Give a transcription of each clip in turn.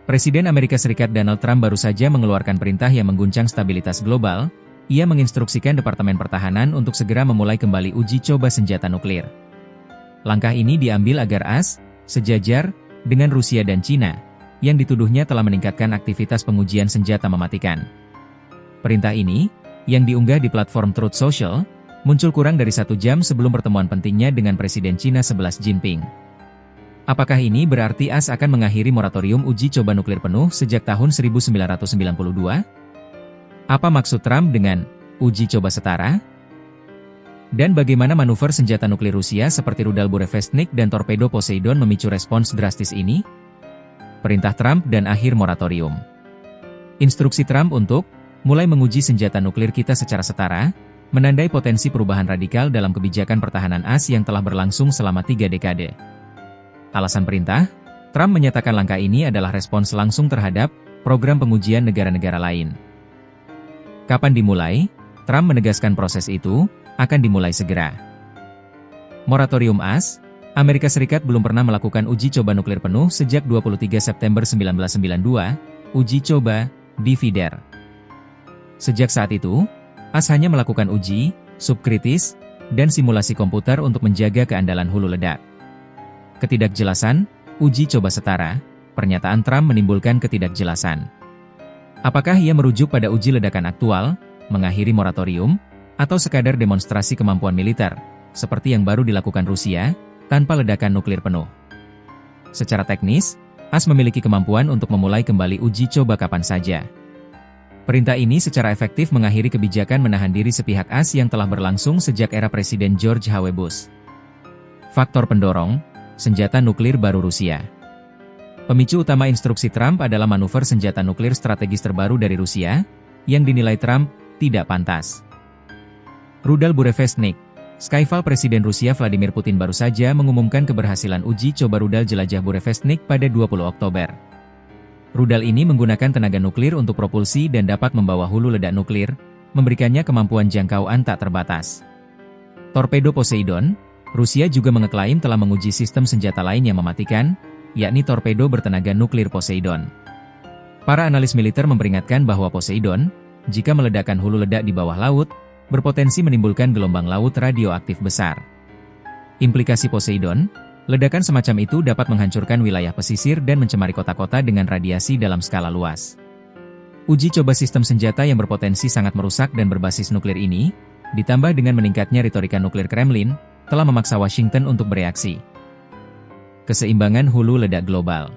Presiden Amerika Serikat Donald Trump baru saja mengeluarkan perintah yang mengguncang stabilitas global. Ia menginstruksikan Departemen Pertahanan untuk segera memulai kembali uji coba senjata nuklir. Langkah ini diambil agar AS sejajar dengan Rusia dan Cina, yang dituduhnya telah meningkatkan aktivitas pengujian senjata mematikan. Perintah ini, yang diunggah di platform Truth Social, muncul kurang dari 1 jam sebelum pertemuan pentingnya dengan Presiden Cina Xi Jinping. Apakah ini berarti AS akan mengakhiri moratorium uji coba nuklir penuh sejak tahun 1992? Apa maksud Trump dengan uji coba setara? Dan bagaimana manuver senjata nuklir Rusia seperti rudal Burevestnik dan torpedo Poseidon memicu respons drastis ini? Perintah Trump dan akhir moratorium. Instruksi Trump untuk mulai menguji senjata nuklir kita secara setara, menandai potensi perubahan radikal dalam kebijakan pertahanan AS yang telah berlangsung selama 3 dekade. Alasan perintah, Trump menyatakan langkah ini adalah respons langsung terhadap program pengujian negara-negara lain. Kapan dimulai? Trump menegaskan proses itu akan dimulai segera. Moratorium AS, Amerika Serikat belum pernah melakukan uji coba nuklir penuh sejak 23 September 1992, uji coba Divider. Sejak saat itu, AS hanya melakukan uji subkritis dan simulasi komputer untuk menjaga keandalan hulu ledak. Ketidakjelasan, uji coba setara, pernyataan Trump menimbulkan ketidakjelasan. Apakah ia merujuk pada uji ledakan aktual, mengakhiri moratorium, atau sekadar demonstrasi kemampuan militer, seperti yang baru dilakukan Rusia, tanpa ledakan nuklir penuh? Secara teknis, AS memiliki kemampuan untuk memulai kembali uji coba kapan saja. Perintah ini secara efektif mengakhiri kebijakan menahan diri sepihak AS yang telah berlangsung sejak era Presiden George H.W. Bush. Faktor pendorong, senjata nuklir baru Rusia. Pemicu utama instruksi Trump adalah manuver senjata nuklir strategis terbaru dari Rusia, yang dinilai Trump tidak pantas. Rudal Burevestnik. Skyfall Presiden Rusia Vladimir Putin baru saja mengumumkan keberhasilan uji coba rudal jelajah Burevestnik pada 20 Oktober. Rudal ini menggunakan tenaga nuklir untuk propulsi dan dapat membawa hulu ledak nuklir, memberikannya kemampuan jangkauan tak terbatas. Torpedo Poseidon. Rusia juga mengeklaim telah menguji sistem senjata lain yang mematikan, yakni torpedo bertenaga nuklir Poseidon. Para analis militer memperingatkan bahwa Poseidon, jika meledakkan hulu ledak di bawah laut, berpotensi menimbulkan gelombang laut radioaktif besar. Implikasi Poseidon, ledakan semacam itu dapat menghancurkan wilayah pesisir dan mencemari kota-kota dengan radiasi dalam skala luas. Uji coba sistem senjata yang berpotensi sangat merusak dan berbasis nuklir ini, ditambah dengan meningkatnya retorika nuklir Kremlin, telah memaksa Washington untuk bereaksi. Keseimbangan hulu ledak global.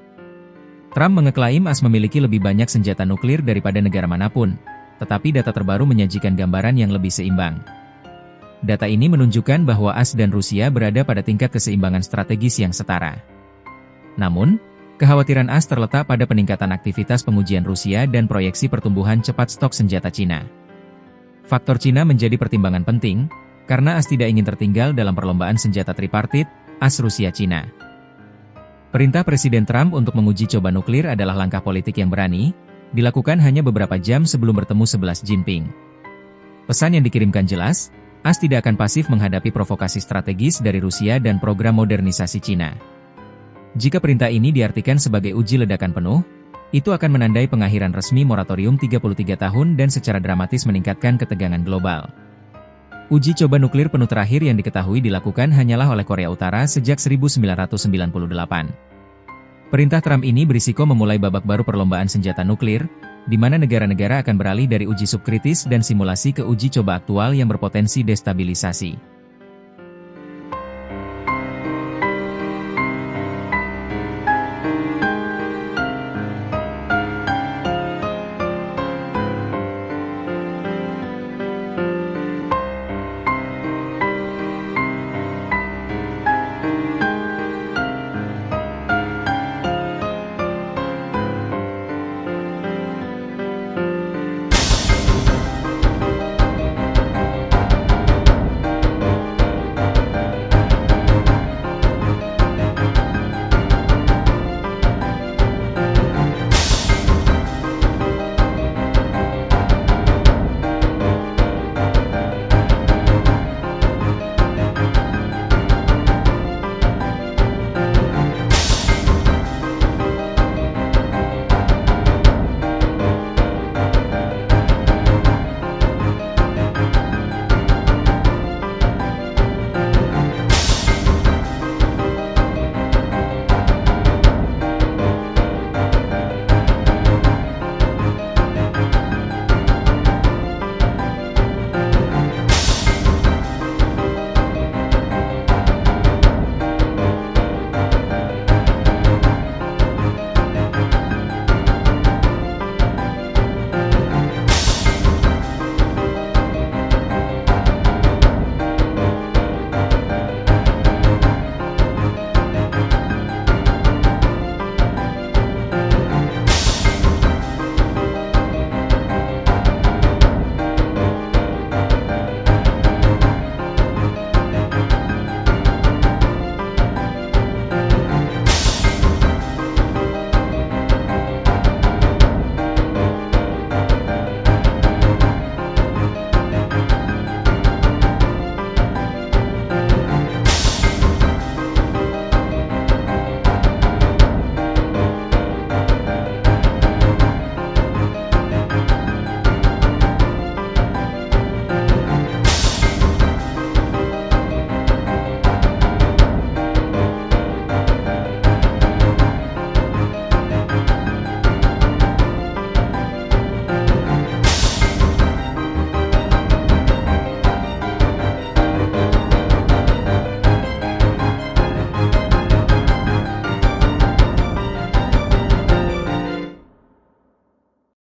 Trump mengeklaim AS memiliki lebih banyak senjata nuklir daripada negara manapun, tetapi data terbaru menyajikan gambaran yang lebih seimbang. Data ini menunjukkan bahwa AS dan Rusia berada pada tingkat keseimbangan strategis yang setara. Namun, kekhawatiran AS terletak pada peningkatan aktivitas pengujian Rusia dan proyeksi pertumbuhan cepat stok senjata Cina. Faktor Cina menjadi pertimbangan penting, karena AS tidak ingin tertinggal dalam perlombaan senjata tripartit, AS Rusia-Cina. Perintah Presiden Trump untuk menguji coba nuklir adalah langkah politik yang berani, dilakukan hanya beberapa jam sebelum bertemu Xi Jinping. Pesan yang dikirimkan jelas, AS tidak akan pasif menghadapi provokasi strategis dari Rusia dan program modernisasi Cina. Jika perintah ini diartikan sebagai uji ledakan penuh, itu akan menandai pengakhiran resmi moratorium 33 tahun dan secara dramatis meningkatkan ketegangan global. Uji coba nuklir penuh terakhir yang diketahui dilakukan hanyalah oleh Korea Utara sejak 1998. Perintah Trump ini berisiko memulai babak baru perlombaan senjata nuklir, di mana negara-negara akan beralih dari uji subkritis dan simulasi ke uji coba aktual yang berpotensi destabilisasi.